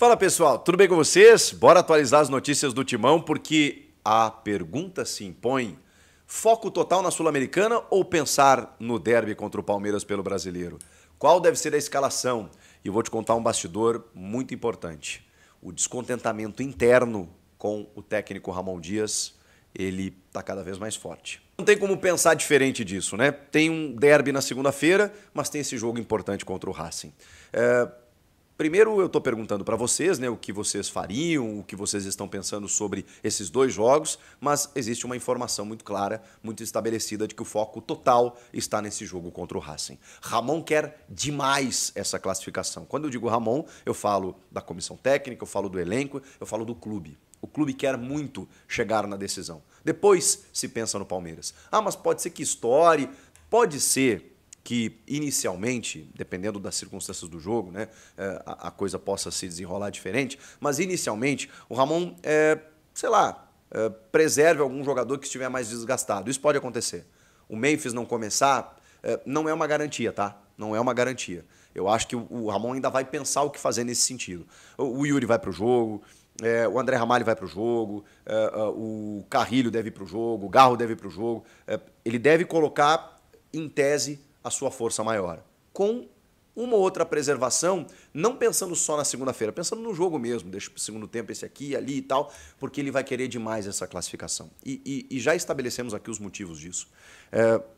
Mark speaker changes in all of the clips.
Speaker 1: Fala pessoal, tudo bem com vocês? Bora atualizar as notícias do Timão porque a pergunta se impõe: foco total na Sul-Americana ou pensar no derby contra o Palmeiras pelo Brasileiro? Qual deve ser a escalação? E eu vou te contar um bastidor muito importante. O descontentamento interno com o técnico Ramon Dias, ele está cada vez mais forte. Não tem como pensar diferente disso, né? Tem um derby na segunda-feira, mas tem esse jogo importante contra o Racing. Primeiro eu estou perguntando para vocês, né, o que vocês fariam, o que vocês estão pensando sobre esses dois jogos, mas existe uma informação muito clara, muito estabelecida de que o foco total está nesse jogo contra o Racing. Ramon quer demais essa classificação. Quando eu digo Ramon, eu falo da comissão técnica, eu falo do elenco, eu falo do clube. O clube quer muito chegar na decisão. Depois se pensa no Palmeiras. Ah, mas pode ser que estoure, pode ser que inicialmente, dependendo das circunstâncias do jogo, né, a coisa possa se desenrolar diferente, mas inicialmente o Ramon, preserve algum jogador que estiver mais desgastado. Isso pode acontecer. O Memphis não começar não é uma garantia, tá? Não é uma garantia. Eu acho que o Ramon ainda vai pensar o que fazer nesse sentido. O Yuri vai para o jogo, o André Ramalho vai para o jogo, o Carrilho deve ir para o jogo, o Garro deve ir para o jogo. Ele deve colocar, em tese, a sua força maior, com uma ou outra preservação, não pensando só na segunda-feira, pensando no jogo mesmo, deixa para o segundo tempo esse aqui, ali e tal, porque ele vai querer demais essa classificação. E já estabelecemos aqui os motivos disso.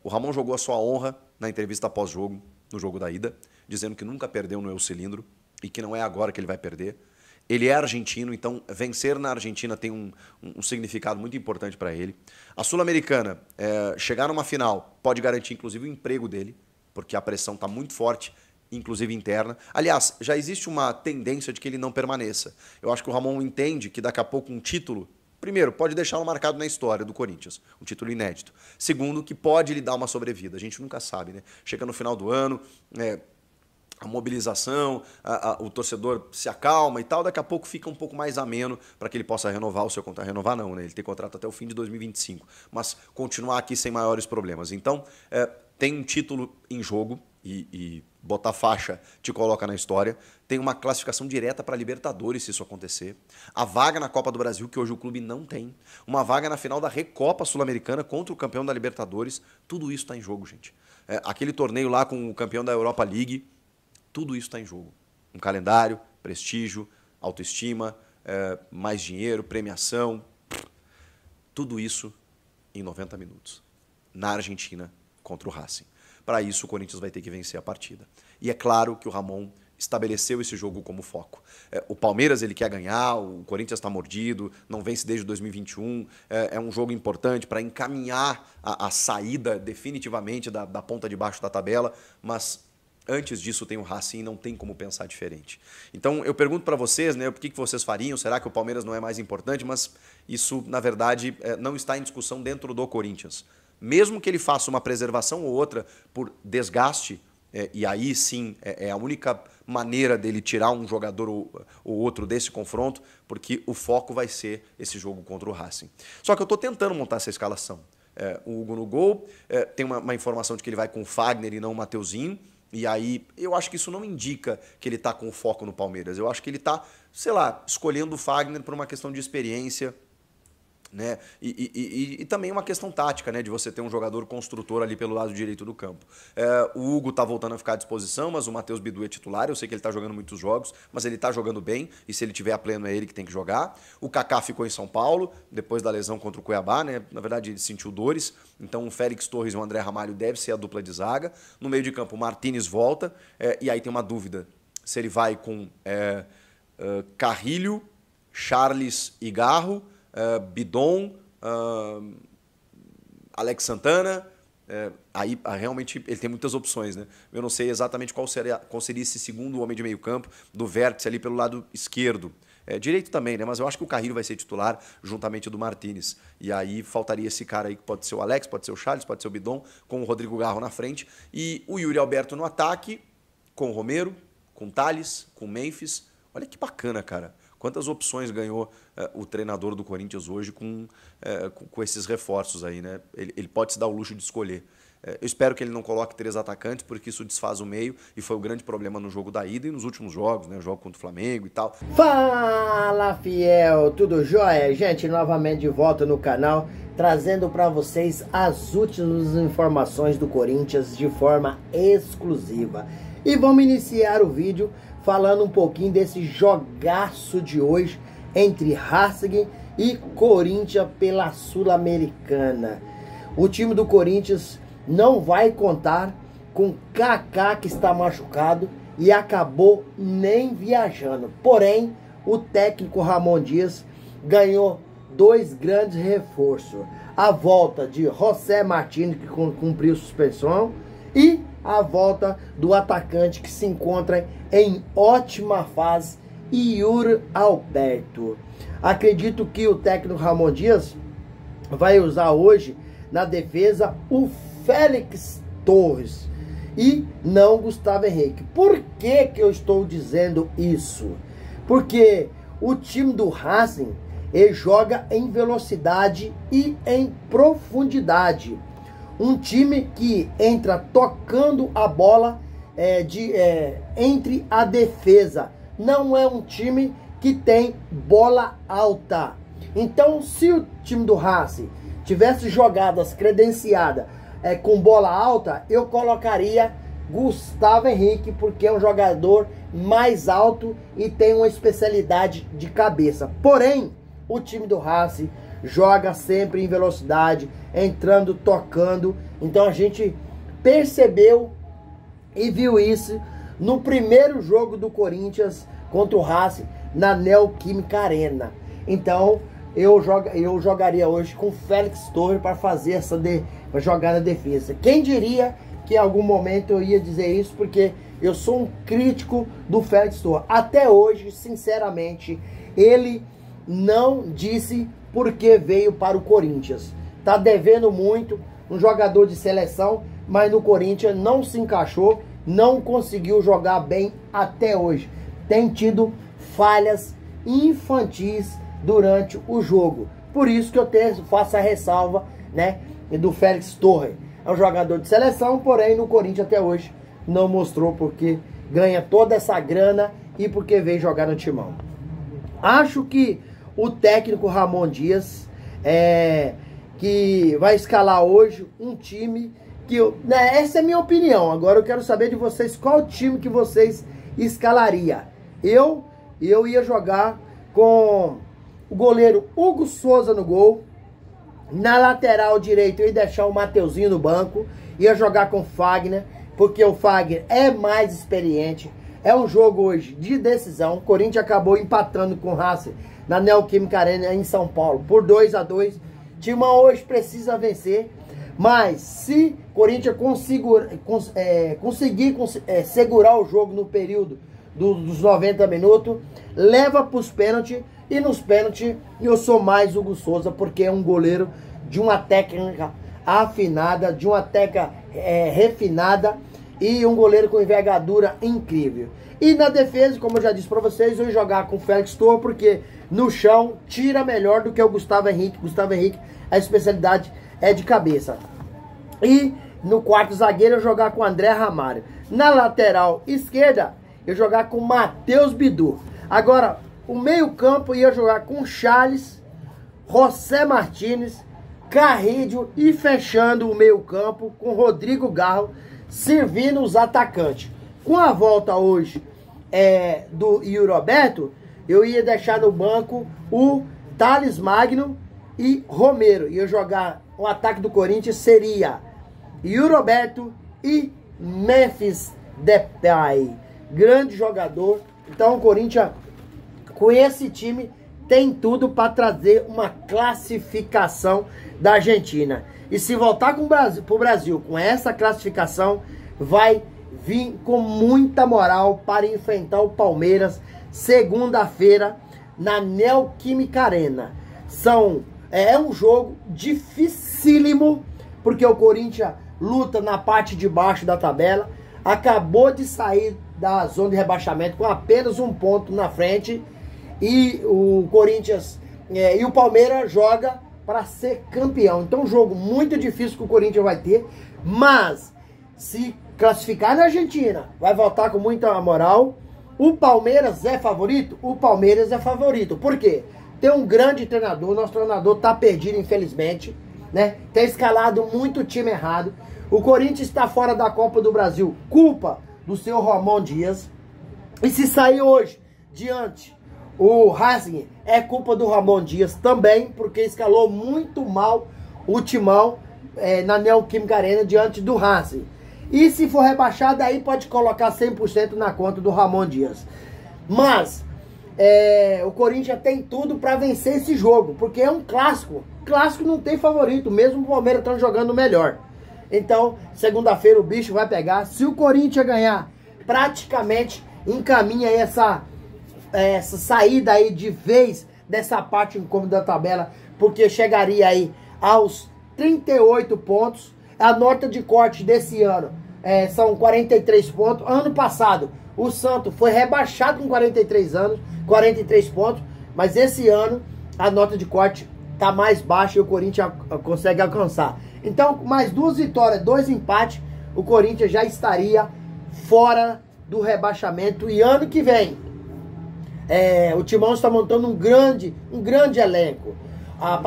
Speaker 1: O Ramon jogou a sua honra na entrevista pós-jogo, no jogo da ida, dizendo que nunca perdeu no Euscilindro e que não é agora que ele vai perder. Ele é argentino, então vencer na Argentina tem um significado muito importante para ele. A Sul-Americana, chegar numa final, pode garantir inclusive o emprego dele, porque a pressão está muito forte, inclusive interna. Aliás, já existe uma tendência de que ele não permaneça. Eu acho que o Ramon entende que daqui a pouco um título, primeiro, pode deixá-lo marcado na história do Corinthians, um título inédito. Segundo, que pode lhe dar uma sobrevida. A gente nunca sabe, né? Chega no final do ano, a mobilização, o torcedor se acalma e tal, daqui a pouco fica um pouco mais ameno para que ele possa renovar o seu contrato. Renovar não, né? Ele tem contrato até o fim de 2025, mas continuar aqui sem maiores problemas. Então, tem um título em jogo e botar faixa te coloca na história. Tem uma classificação direta para Libertadores se isso acontecer. A vaga na Copa do Brasil, que hoje o clube não tem. Uma vaga na final da Recopa Sul-Americana contra o campeão da Libertadores. Tudo isso está em jogo, gente. Aquele torneio lá com o campeão da Europa League, tudo isso está em jogo. Um calendário, prestígio, autoestima, mais dinheiro, premiação. Tudo isso em 90 minutos. Na Argentina, contra o Racing. Para isso, o Corinthians vai ter que vencer a partida. E é claro que o Ramon estabeleceu esse jogo como foco. O Palmeiras ele quer ganhar, o Corinthians está mordido, não vence desde 2021. É um jogo importante para encaminhar a saída definitivamente da ponta de baixo da tabela, mas antes disso tem o Racing e não tem como pensar diferente. Então eu pergunto para vocês, né, o que vocês fariam? Será que o Palmeiras não é mais importante? Mas isso, na verdade, não está em discussão dentro do Corinthians. Mesmo que ele faça uma preservação ou outra por desgaste, e aí sim é a única maneira dele tirar um jogador ou outro desse confronto, porque o foco vai ser esse jogo contra o Racing. Só que eu estou tentando montar essa escalação. O Hugo no gol, tem uma informação de que ele vai com o Fagner e não o Mateuzinho. E aí, eu acho que isso não indica que ele está com foco no Palmeiras. Eu acho que ele está, escolhendo o Fagner por uma questão de experiência, né? E também uma questão tática, né? De você ter um jogador construtor ali pelo lado direito do campo. O Hugo está voltando a ficar à disposição, mas o Matheus Bidu é titular. Eu sei que ele está jogando muitos jogos, mas ele está jogando bem. E se ele tiver a pleno, é ele que tem que jogar. O Kaká ficou em São Paulo, depois da lesão contra o Cuiabá, né? Na verdade, ele sentiu dores. Então, o Félix Torres e o André Ramalho deve ser a dupla de zaga. No meio de campo, o Martínez volta. E aí tem uma dúvida se ele vai com Carrilho, Charles e Garro, Bidon, Alex Santana. Aí realmente ele tem muitas opções, né? Eu não sei exatamente qual seria esse segundo homem de meio campo do vértice ali pelo lado esquerdo. Direito também, né? Mas eu acho que o Carrilho vai ser titular juntamente do Martínez. E aí faltaria esse cara aí que pode ser o Alex, pode ser o Charles, pode ser o Bidon, com o Rodrigo Garro na frente. E o Yuri Alberto no ataque, com o Romero, com o Thales, com o Memphis. Olha que bacana, cara. Quantas opções ganhou o treinador do Corinthians hoje com esses reforços aí, né? Ele pode se dar o luxo de escolher. Eu espero que ele não coloque 3 atacantes, porque isso desfaz o meio, e foi o grande problema no jogo da ida e nos últimos jogos, né? O jogo contra o Flamengo e tal.
Speaker 2: Fala, fiel! Tudo jóia? Gente, novamente de volta no canal, trazendo para vocês as últimas informações do Corinthians de forma exclusiva. E vamos iniciar o vídeo falando um pouquinho desse jogaço de hoje entre Racing e Corinthians pela Sul-Americana. O time do Corinthians não vai contar com Kaká, que está machucado e acabou nem viajando. Porém, o técnico Ramon Dias ganhou 2 grandes reforços. A volta de José Martins, que cumpriu suspensão, e a volta do atacante que se encontra em ótima fase, Yuri Alberto. Acredito que o técnico Ramon Dias vai usar hoje na defesa o Félix Torres e não Gustavo Henrique. Por que eu estou dizendo isso? Porque o time do Racing, ele joga em velocidade e em profundidade. Um time que entra tocando a bola entre a defesa. Não é um time que tem bola alta. Então, se o time do Racing tivesse jogadas credenciadas com bola alta, eu colocaria Gustavo Henrique, porque é um jogador mais alto e tem uma especialidade de cabeça. Porém, o time do Racing joga sempre em velocidade, entrando, tocando. Então a gente percebeu e viu isso no primeiro jogo do Corinthians contra o Racing na Neoquímica Arena. Então eu jogaria hoje com Félix Torres para fazer pra jogar na defesa. Quem diria que em algum momento eu ia dizer isso, porque eu sou um crítico do Félix Torres. Até hoje, sinceramente, ele não disse por que veio para o Corinthians. Tá devendo muito, um jogador de seleção, mas no Corinthians não se encaixou, não conseguiu jogar bem até hoje. Tem tido falhas infantis durante o jogo. Por isso que eu faço a ressalva, né, do Félix Torres. É um jogador de seleção, porém no Corinthians até hoje não mostrou porque ganha toda essa grana e porque veio jogar no Timão. Acho que o técnico Ramon Dias que vai escalar hoje um time que essa é a minha opinião. Agora eu quero saber de vocês qual time que vocês escalaria. Eu ia jogar com o goleiro Hugo Souza no gol. Na lateral direito eu ia deixar o Mateuzinho no banco. Ia jogar com o Fagner, porque o Fagner é mais experiente. É um jogo hoje de decisão. O Corinthians acabou empatando com o Racing na Neoquímica Arena em São Paulo por 2-2. Timão hoje precisa vencer. Mas se o Corinthians conseguir segurar o jogo no período dos 90 minutos, leva para os pênaltis. E nos pênaltis eu sou mais Hugo Souza, porque é um goleiro de uma técnica afinada, de uma técnica refinada e um goleiro com envergadura incrível. E na defesa, como eu já disse para vocês, eu ia jogar com o Félix Torres, porque no chão tira melhor do que o Gustavo Henrique. Gustavo Henrique, a especialidade é de cabeça. E no quarto zagueiro eu jogar com o André Ramalho. Na lateral esquerda eu jogar com o Matheus Bidu. Agora, o meio campo ia jogar com Charles, José Martins, Carrídio e fechando o meio campo com Rodrigo Garro, servindo os atacantes. Com a volta hoje do Yuri Alberto, eu ia deixar no banco o Thales Magno e Romero. Ia jogar o ataque do Corinthians, seria Yuri Alberto e Memphis Depay. Grande jogador. Então o Corinthians, com esse time, tem tudo para trazer uma classificação da Argentina. E se voltar para o Brasil com essa classificação, vai vir com muita moral para enfrentar o Palmeiras segunda-feira na Neoquímica Arena. É um jogo dificílimo, porque o Corinthians luta na parte de baixo da tabela, acabou de sair da zona de rebaixamento com apenas 1 ponto na frente, e o Corinthians e o Palmeiras joga para ser campeão. Então um jogo muito difícil que o Corinthians vai ter, Mas, se classificar na Argentina, vai voltar com muita moral. O Palmeiras é favorito? O Palmeiras é favorito. Por quê? Tem um grande treinador, nosso treinador tá perdido, infelizmente, né? Tem escalado muito time errado. O Corinthians está fora da Copa do Brasil, culpa do seu Ramon Dias. E se sair hoje diante o Racing, é culpa do Ramon Dias também, porque escalou muito mal o Timão na Neoquímica Arena diante do Racing. E se for rebaixado, aí pode colocar 100% na conta do Ramon Dias. Mas o Corinthians tem tudo para vencer esse jogo, porque é um clássico. Clássico não tem favorito, mesmo o Palmeiras estão jogando melhor. Então, segunda-feira o bicho vai pegar. Se o Corinthians ganhar, praticamente encaminha essa saída aí de vez dessa parte incômoda da tabela, porque chegaria aí aos 38 pontos. A nota de corte desse ano são 43 pontos. Ano passado, o Santos foi rebaixado com 43 pontos, mas esse ano a nota de corte está mais baixa e o Corinthians consegue alcançar. Então, mais 2 vitórias, 2 empates, o Corinthians já estaria fora do rebaixamento. E ano que vem, o Timão está montando um grande elenco. A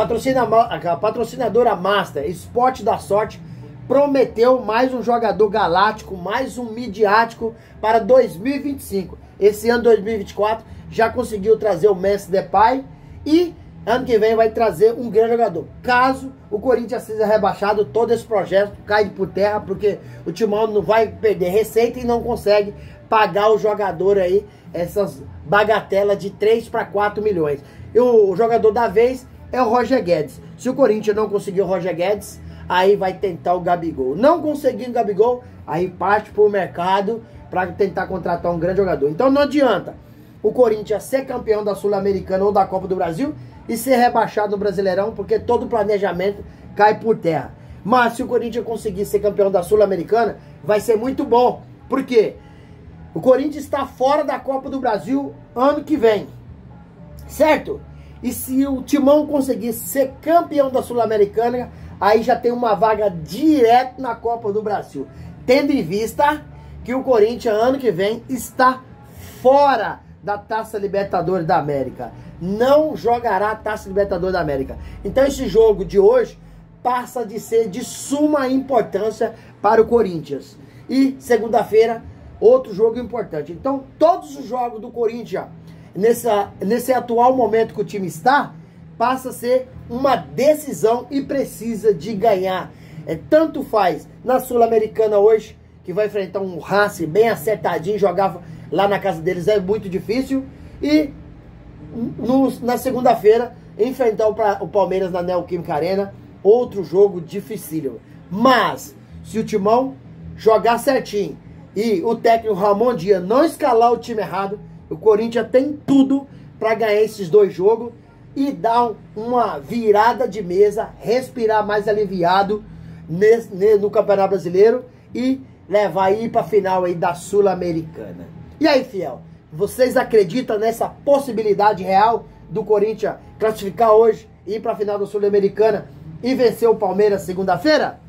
Speaker 2: patrocinadora Master, Esporte da Sorte, prometeu mais um jogador galáctico, mais um midiático para 2025. Esse ano 2024 já conseguiu trazer o Memphis Depay e ano que vem vai trazer um grande jogador. Caso o Corinthians seja rebaixado, todo esse projeto cai por terra, porque o Timão não vai perder receita e não consegue pagar o jogador aí, essas bagatelas de 3 para 4 milhões. E o jogador da vez é o Roger Guedes. Se o Corinthians não conseguir o Roger Guedes, aí vai tentar o Gabigol. Não conseguindo o Gabigol, aí parte para o mercado para tentar contratar um grande jogador. Então não adianta o Corinthians ser campeão da Sul-Americana ou da Copa do Brasil e ser rebaixado no Brasileirão, porque todo o planejamento cai por terra. Mas se o Corinthians conseguir ser campeão da Sul-Americana, vai ser muito bom. Por quê? O Corinthians está fora da Copa do Brasil ano que vem, certo? E se o Timão conseguir ser campeão da Sul-Americana, aí já tem uma vaga direto na Copa do Brasil. Tendo em vista que o Corinthians ano que vem está fora da Taça Libertadores da América. Não jogará a Taça Libertadores da América. Então esse jogo de hoje passa de ser de suma importância para o Corinthians. E segunda-feira, outro jogo importante. Então todos os jogos do Corinthians, nesse atual momento que o time está, passa a ser uma decisão e precisa de ganhar. Tanto faz na Sul-Americana hoje, que vai enfrentar um Racing bem acertadinho, jogar lá na casa deles é muito difícil. E na segunda-feira, enfrentar o Palmeiras na Neoquímica Arena, outro jogo dificílimo. Mas, se o Timão jogar certinho e o técnico Ramon Dias não escalar o time errado, o Corinthians tem tudo para ganhar esses 2 jogos e dar uma virada de mesa, respirar mais aliviado no Campeonato Brasileiro e levar aí para a final aí da Sul-Americana. E aí, fiel, vocês acreditam nessa possibilidade real do Corinthians classificar hoje, ir para a final da Sul-Americana e vencer o Palmeiras segunda-feira?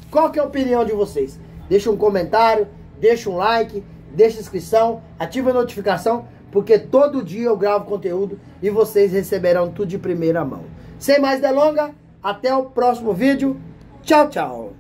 Speaker 2: Qual que é a opinião de vocês? Deixa um comentário, deixa um like, deixa inscrição, ativa a notificação, porque todo dia eu gravo conteúdo e vocês receberão tudo de primeira mão. Sem mais delongas, até o próximo vídeo. Tchau, tchau.